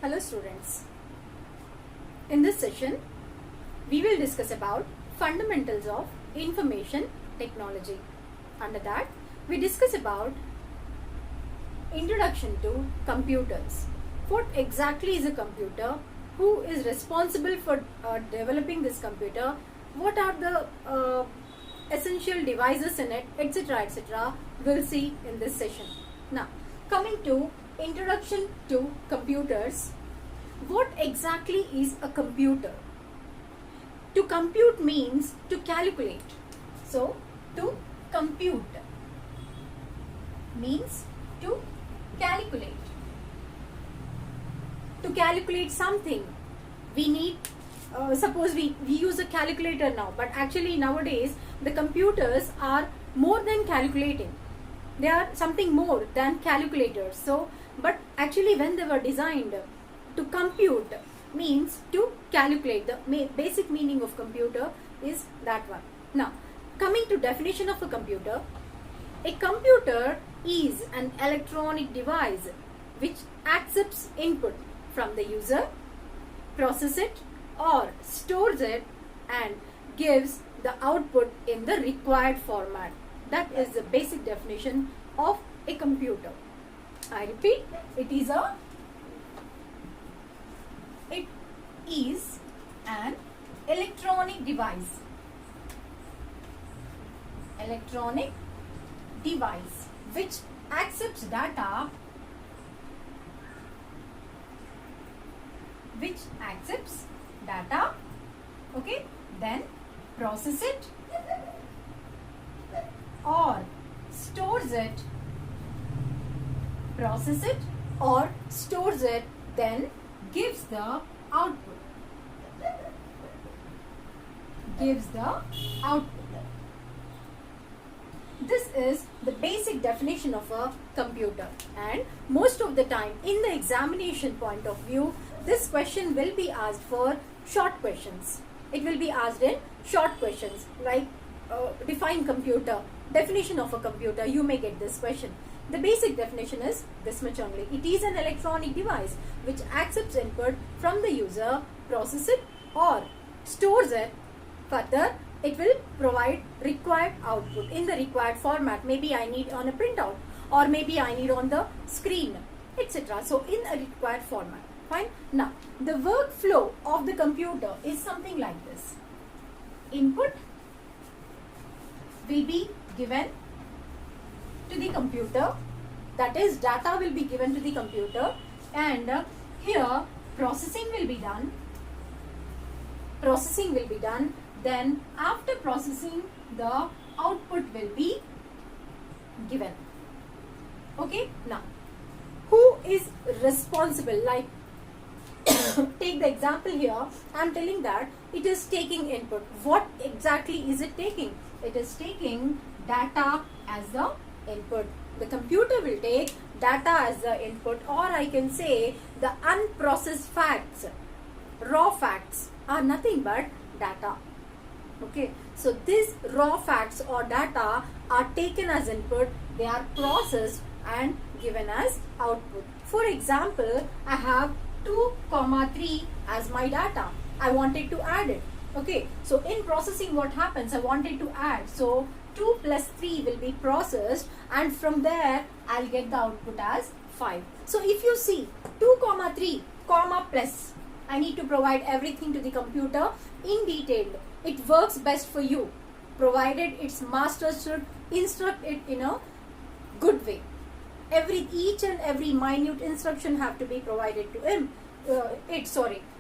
Hello students. In this session, we will discuss about fundamentals of information technology. Under that, we discuss about introduction to computers. What exactly is a computer? Who is responsible for developing this computer? What are the essential devices in it, etc., etc. We'll see in this session. Now, coming to introduction to computers. What exactly is a computer? To compute means to calculate. So, to compute means to calculate. To calculate something, we need, suppose we use a calculator now, but actually nowadays the computers are more than calculating. They are something more than calculators. So, but actually when they were designed, to compute means to calculate. The basic meaning of computer is that one. Now, coming to definition of a computer is an electronic device which accepts input from the user, processes it or stores it and gives the output in the required format. That is the basic definition of a computer. I repeat, it is an electronic device. Electronic device which accepts data, okay, then process it or stores it, then gives the output. This is the basic definition of a computer, and most of the time in the examination point of view, this question will be asked for short questions. It will be asked in short questions like define computer, definition of a computer. You may get this question. The basic definition is this much only. It is an electronic device which accepts input from the user, processes it or stores it. Further, it will provide required output in the required format. Maybe I need on a printout or maybe I need on the screen, etc. So, in a required format. Fine. Now, the workflow of the computer is something like this. Input will be given to the computer, that is data will be given to the computer, and here processing will be done. Then after processing, the output will be given. Okay. Now, who is responsible? Like take the example here. I am telling that it is taking input. What exactly is it taking? It is taking data as the input. The computer will take data as the input, or I can say the unprocessed facts, raw facts are nothing but data. Okay, so these raw facts or data are taken as input, they are processed and given as output. For example, I have 2, 3 as my data. I wanted to add it. Okay, so in processing what happens, I wanted to add. So 2 plus 3 will be processed and from there I'll get the output as 5. So if you see 2, 3, plus, I need to provide everything to the computer in detail. It works best for you, provided its master should instruct it in a good way. Each and every minute instruction have to be provided to him.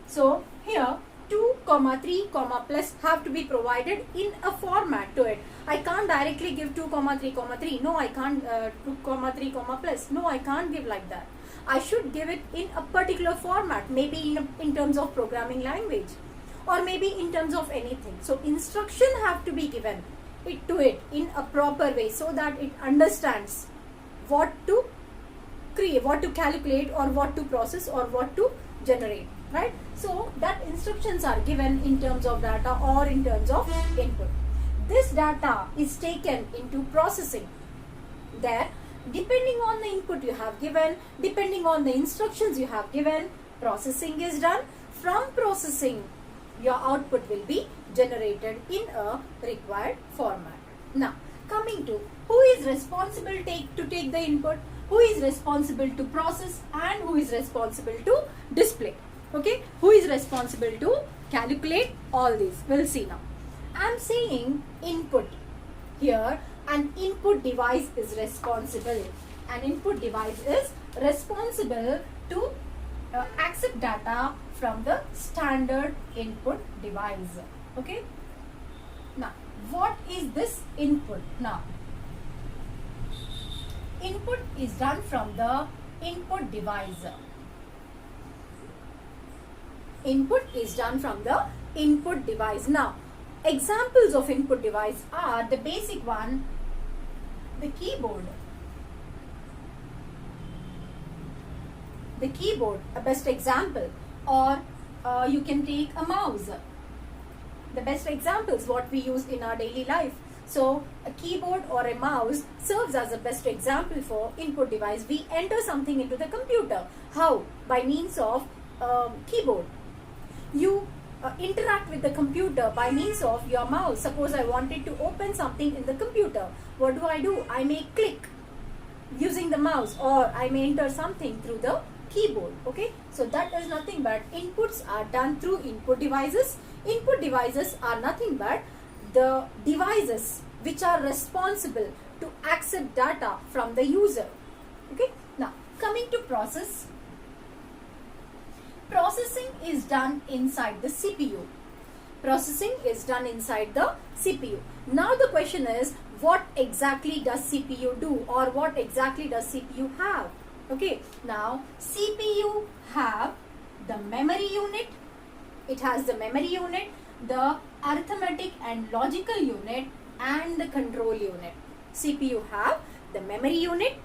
So here 2, 3, plus have to be provided in a format to it. I can't directly give 2, 3. No, I can't 2, 3, plus. No, I can't give like that. I should give it in a particular format, maybe in terms of programming language or maybe in terms of anything. So instruction have to be given to it in a proper way so that it understands what to create, what to calculate or what to process or what to generate, right? So that instructions are given in terms of data or in terms of input. This data is taken into processing. There, depending on the input you have given, depending on the instructions you have given, processing is done. From processing, your output will be generated in a required format. Now, coming to who is responsible to take the input, who is responsible to process, and who is responsible to display. Okay, who is responsible to calculate all these? We'll see now. I am saying input. Here, an input device is responsible. An input device is responsible to accept data from the standard input device. Okay. Now, what is this input? Now, input is done from the input device. Input is done from the input device. Now, examples of input device are the basic one, the keyboard. The keyboard, a best example, or you can take a mouse. The best examples what we use in our daily life. So a keyboard or a mouse serves as a best example for input device. We enter something into the computer. How? By means of keyboard. You interact with the computer by means of your mouse. Suppose I wanted to open something in the computer. What do? I may click using the mouse, or I may enter something through the keyboard. Okay, so that is nothing but inputs are done through input devices. Input devices are nothing but the devices which are responsible to accept data from the user. Okay, now coming to process. Processing is done inside the CPU. Processing is done inside the CPU. Now the question is, what exactly does CPU do, or what exactly does CPU have? Okay, now CPU have the memory unit. It has the memory unit, the arithmetic and logical unit, and the control unit. CPU have the memory unit,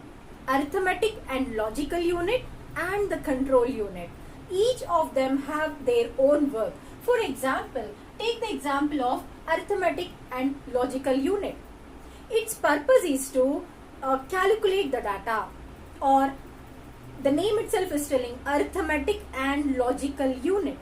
arithmetic and logical unit, and the control unit. Each of them have their own work. For example, take the example of arithmetic and logical unit. Its purpose is to calculate the data, or the name itself is telling arithmetic and logical unit.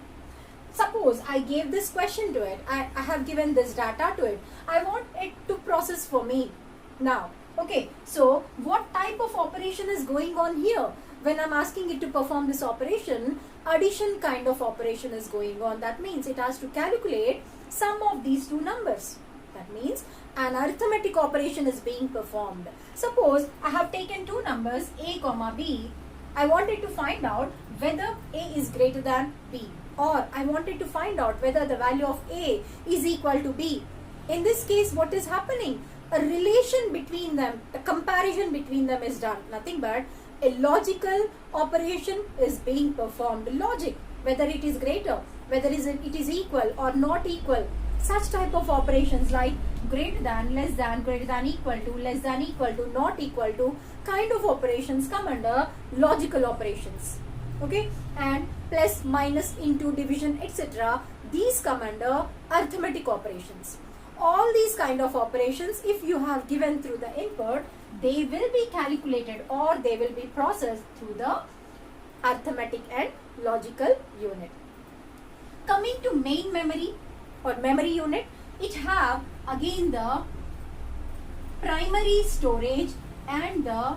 Suppose I gave this question to it, I have given this data to it, I want it to process for me now. Okay, so what type of operation is going on here? When I'm asking it to perform this operation, addition kind of operation is going on. That means it has to calculate sum of these two numbers. That means an arithmetic operation is being performed. Suppose I have taken two numbers a comma b. I wanted to find out whether a is greater than b, or I wanted to find out whether the value of a is equal to b. In this case, what is happening? A relation between them, a comparison between them is done. Nothing but a logical operation is being performed. Logic, whether it is greater, whether it is equal or not equal. Such type of operations like greater than, less than, greater than, equal to, less than, equal to, not equal to, kind of operations come under logical operations. Okay, and plus, minus, into, division, etc. These come under arithmetic operations. All these kind of operations, if you have given through the input, they will be calculated or they will be processed through the arithmetic and logical unit. Coming to main memory or memory unit, it have again the primary storage and the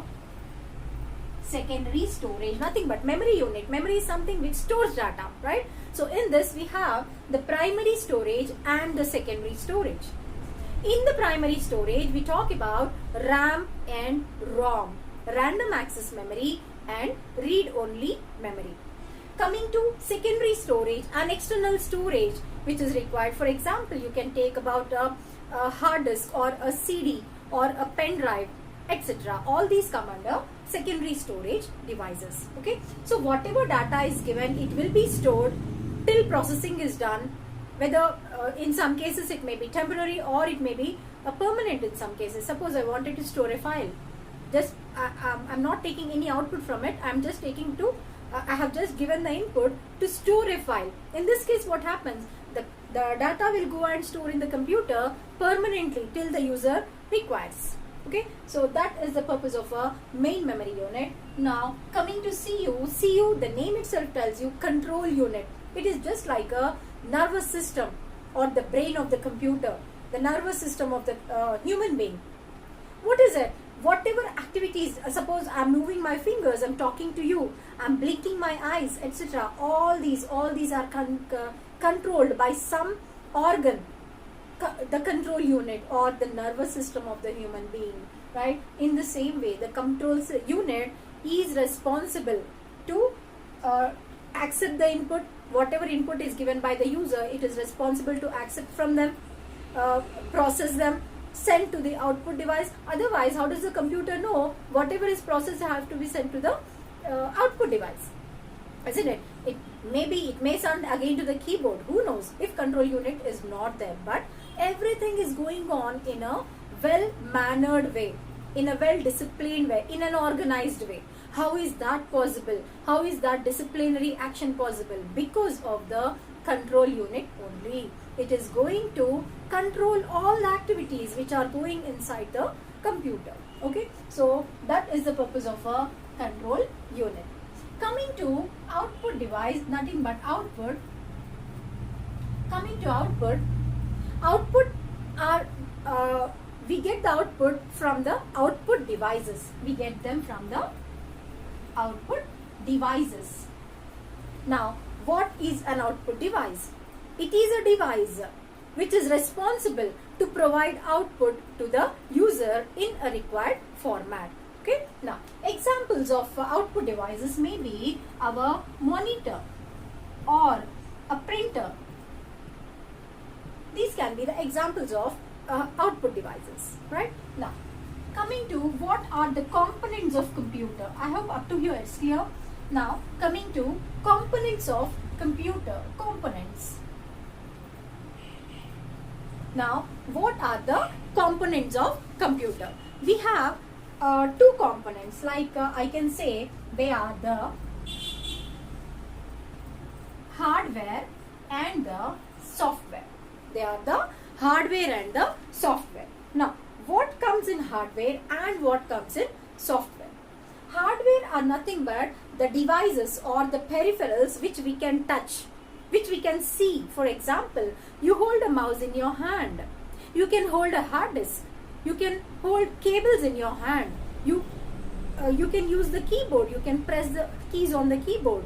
secondary storage. Nothing but memory unit. Memory is something which stores data, right? So in this we have the primary storage and the secondary storage. In the primary storage, we talk about RAM and ROM, random access memory and read-only memory. Coming to secondary storage and external storage, which is required. For example, you can take about a hard disk or a CD or a pen drive, etc. All these come under secondary storage devices. Okay, so whatever data is given, it will be stored till processing is done. Whether in some cases it may be temporary or it may be permanent in some cases. Suppose I wanted to store a file. Just I'm not taking any output from it. I'm just taking to I have just given the input to store a file. In this case, what happens? The data will go and store in the computer permanently till the user requires. Okay, so that is the purpose of a main memory unit. Now coming to CU, the name itself tells you control unit. It is just like a nervous system or the brain of the computer, the nervous system of the human being. What is it? Whatever activities, suppose I'm moving my fingers, I'm talking to you, I'm blinking my eyes, etc. All these are controlled by some organ, the control unit or the nervous system of the human being, right? In the same way, the control unit is responsible to accept the input. Whatever input is given by the user, it is responsible to accept from them, process them, send to the output device. Otherwise, how does the computer know whatever is processed have to be sent to the output device? Isn't it? It may sound again to the keyboard. Who knows if control unit is not there? But everything is going on in a well-mannered way, in a well-disciplined way, in an organized way. How is that possible? How is that disciplinary action possible? Because of the control unit only. It is going to control all the activities which are going inside the computer. Okay, so that is the purpose of a control unit. Coming to output device, nothing but output. Coming to output are we get the output from the output devices. We get them from the output devices. Now, what is an output device? It is a device which is responsible to provide output to the user in a required format. Okay. Now, examples of output devices may be our monitor or a printer. These can be the examples of output devices, right? Now, coming to what are the components of computer. I hope up to here it's clear. Now, coming to components of computer, components. Now, what are the components of computer? We have two components, like I can say they are the hardware and the software. They are the hardware and the software. Now, what comes in hardware and what comes in software? Hardware are nothing but the devices or the peripherals which we can touch, which we can see. For example, you hold a mouse in your hand. You can hold a hard disk. You can hold cables in your hand. You can use the keyboard. You can press the keys on the keyboard.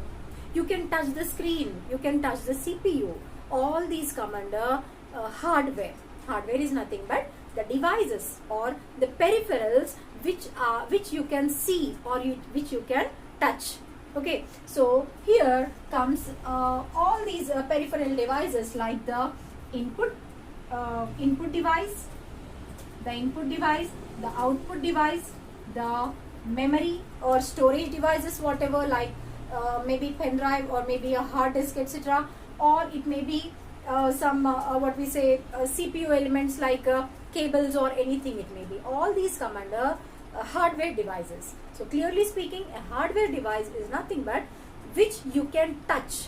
You can touch the screen. You can touch the CPU. All these come under hardware. Hardware is nothing but the devices or the peripherals which you can see or which you can touch. Okay, so here comes all these peripheral devices like the input device, the input device, the output device, the memory or storage devices, whatever, like maybe pen drive or maybe a hard disk, etc. Or it may be some what we say CPU elements like cables or anything. It may be. All these come under hardware devices. So clearly speaking, a hardware device is nothing but which you can touch,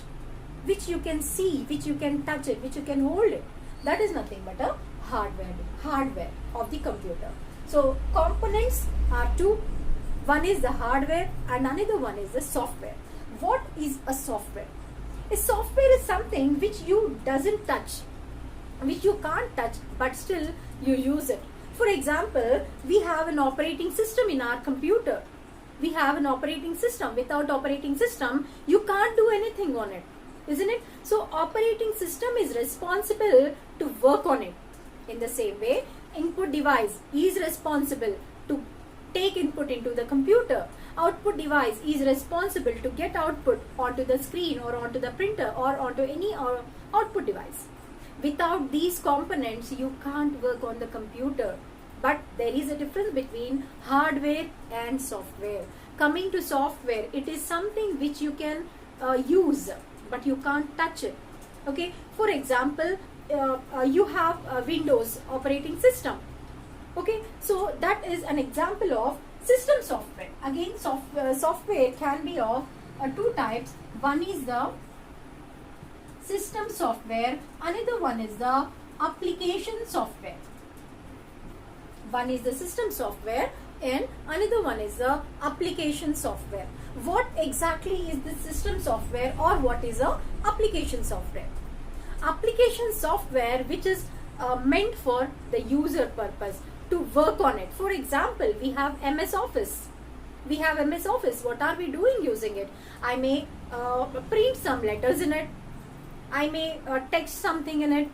which you can see, which you can touch it, which you can hold it. That is nothing but a hardware of the computer. So components are two. One is the hardware and another one is the software. What is a software? A software is something which you doesn't touch, which you can't touch, but still you use it. For example, we have an operating system in our computer. We have an operating system. Without operating system, you can't do anything on it, isn't it? So operating system is responsible to work on it. In the same way, input device is responsible to take input into the computer. Output device is responsible to get output onto the screen or onto the printer or onto any output device. Without these components, you can't work on the computer. But there is a difference between hardware and software. Coming to software, it is something which you can use, but you can't touch it. Okay. For example, you have a Windows operating system. Okay. So that is an example of system software. Again, software can be of two types. One is the system software, another one is the application software. One is the system software and another one is the application software. What exactly is the system software or what is a application software? Application software which is meant for the user purpose to work on it. For example, we have MS Office. We have MS Office. What are we doing using it? I may print some letters in it. I may text something in it,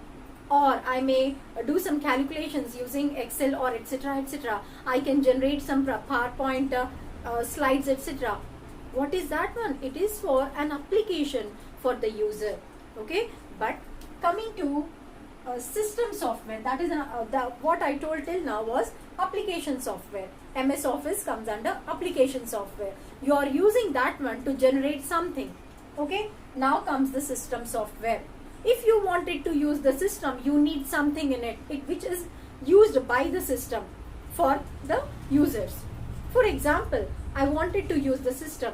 or I may do some calculations using Excel or etc. etc. I can generate some PowerPoint slides etc. What is that one? It is for an application for the user. Okay, but coming to system software, that is what I told till now was application software. MS Office comes under application software. You are using that one to generate something. Okay, now comes the system software. If you wanted to use the system, you need something in it which is used by the system for the users. For example, I wanted to use the system.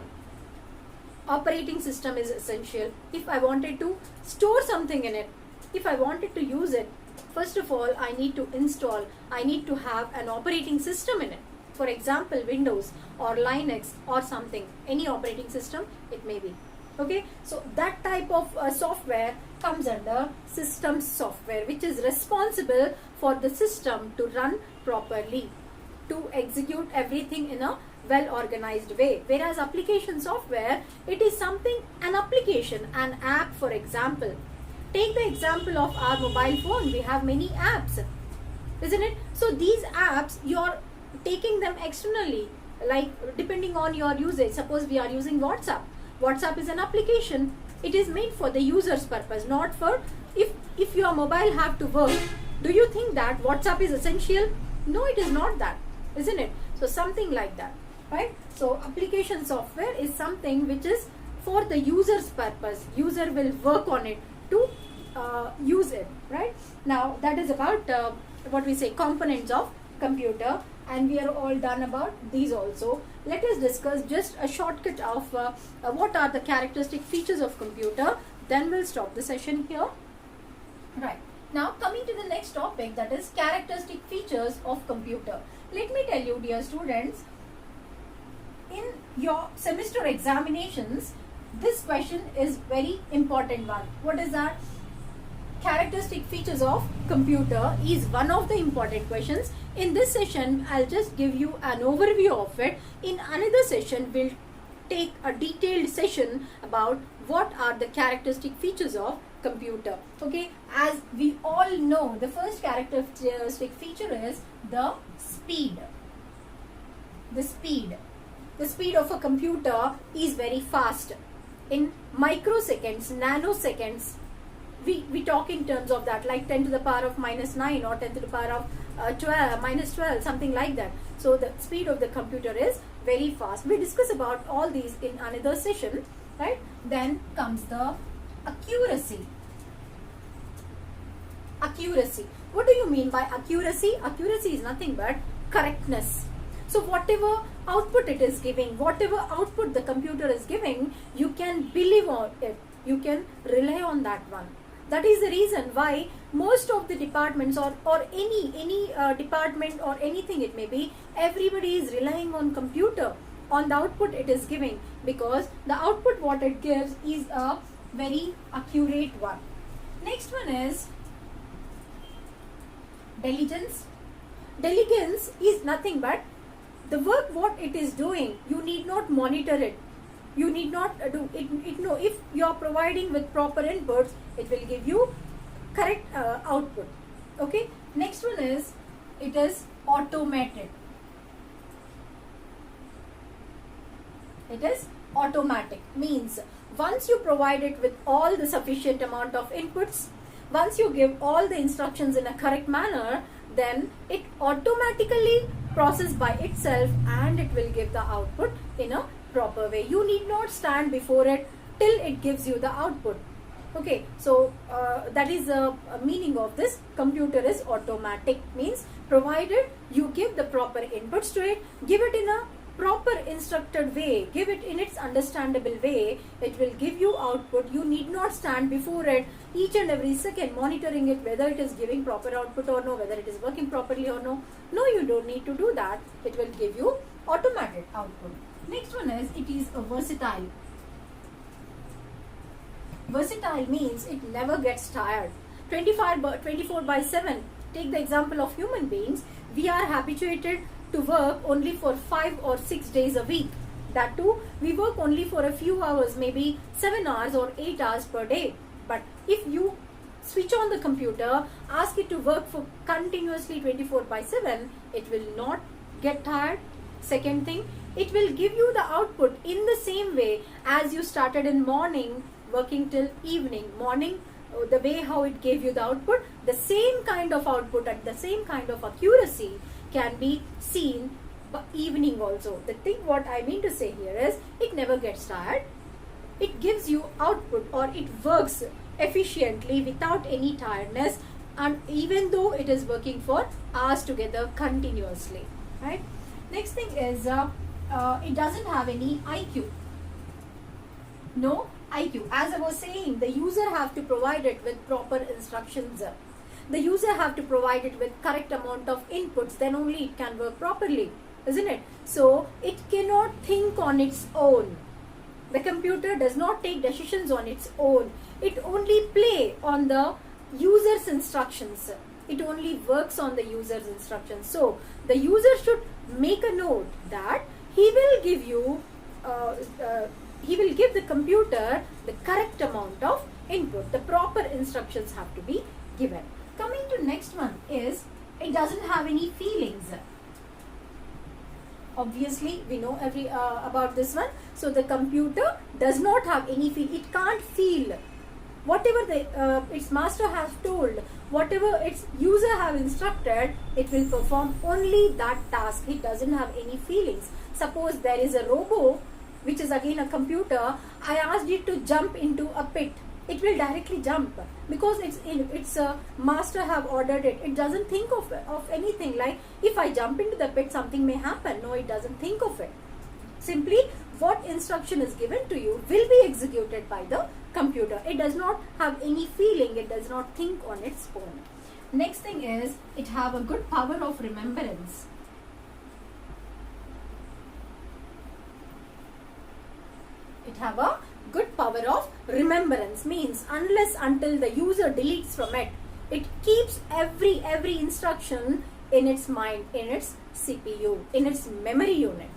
Operating system is essential. If I wanted to store something in it, if I wanted to use it, first of all, I need to have an operating system in it. For example, Windows or Linux or something, any operating system it may be. Okay, so that type of software comes under system software, which is responsible for the system to run properly, to execute everything in a well organized way. Whereas application software, it is something, an application, an app. For example, take the example of our mobile phone. We have many apps, isn't it? So these apps, you're taking them externally, like depending on your usage. Suppose we are using WhatsApp. WhatsApp is an application. It is made for the user's purpose, not for, if your mobile have to work, do you think that WhatsApp is essential? No, it is not that, isn't it? So something like that, right? So application software is something which is for the user's purpose. User will work on it to use it, right? Now that is about what we say components of computer, and we are all done about these also. Let us discuss just a shortcut of what are the characteristic features of computer, then we'll stop the session here. Right, now coming to the next topic, that is characteristic features of computer. Let me tell you, dear students, in your semester examinations, this question is very important one. What is that? Characteristic features of computer is one of the important questions. In this session, I'll just give you an overview of it. In another session, we'll take a detailed session about what are the characteristic features of computer. Okay, as we all know, the first characteristic feature is the speed. The speed of a computer is very fast. In microseconds, nanoseconds, we talk in terms of that, like 10 to the power of -9 or 10 to the power of -12, something like that. So the speed of the computer is very fast. We discuss about all these in another session, right? Then comes the accuracy. Accuracy. What do you mean by accuracy? Accuracy is nothing but correctness. So whatever output it is giving, whatever output the computer is giving, you can believe on it. You can rely on that one. That is the reason why most of the departments or any department or anything it may be, everybody is relying on computer, on the output it is giving, because the output what it gives is a very accurate one. Next one is diligence. Diligence is nothing but the work what it is doing. You need not monitor it. You need not do it. No, if you are providing with proper inputs, it will give you correct output. Okay. Next one is, it is automated. It is automatic, means once you provide it with all the sufficient amount of inputs, once you give all the instructions in a correct manner, then it automatically processes by itself and it will give the output in a proper way. You need not stand before it till it gives you the output. Okay, so that is the meaning of this. Computer is automatic, means provided you give the proper inputs to it, give it in a proper instructed way, give it in its understandable way, it will give you output. You need not stand before it each and every second monitoring it whether it is giving proper output or no, whether it is working properly or no. No, you don't need to do that. It will give you automated output. Next one is, it is a versatile. Versatile means it never gets tired. 24/7. Take the example of human beings. We are habituated to work only for 5 or 6 days a week. That too, we work only for a few hours, maybe 7 hours or 8 hours per day. But if you switch on the computer, ask it to work for continuously 24/7, it will not get tired. Second thing, it will give you the output in the same way as you started in morning, working till evening. Morning, the way how it gave you the output, the same kind of output and the same kind of accuracy can be seen by evening also. The thing what I mean to say here is, it never gets tired. It gives you output, or it works efficiently without any tiredness, and even though it is working for hours together continuously, right? Next thing is, it doesn't have any IQ. No IQ. As I was saying, the user have to provide it with proper instructions. The user have to provide it with correct amount of inputs, then only it can work properly, isn't it? So it cannot think on its own. The computer does not take decisions on its own. It only play on the user's instructions. It only works on the user's instructions. So the user should make a note that he will give you he will give the computer the correct amount of input. The proper instructions have to be given. Coming to next one is, it doesn't have any feelings. Obviously, we know about this one. So the computer does not have any feel. It can't feel whatever its master has told, whatever its user have instructed. It will perform only that task. It doesn't have any feelings. Suppose there is a robo, which is again a computer. I asked it to jump into a pit. It will directly jump because its master have ordered it. It doesn't think of anything like, if I jump into the pit, something may happen. No, it doesn't think of it. Simply, what instruction is given to you will be executed by the computer. It does not have any feeling. It does not think on its own. Next thing is, it have a good power of remembrance. It have a good power of remembrance, means unless until the user deletes from it, it keeps every instruction in its mind, in its CPU, in its memory unit.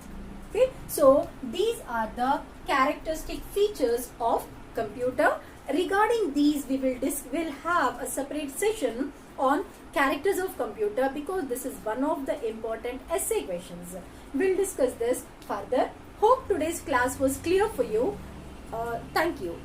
Okay, so these are the characteristic features of computer. Regarding these, we will have a separate session on characters of computer, because this is one of the important essay questions. We'll discuss this further. Hope today's class was clear for you. Thank you.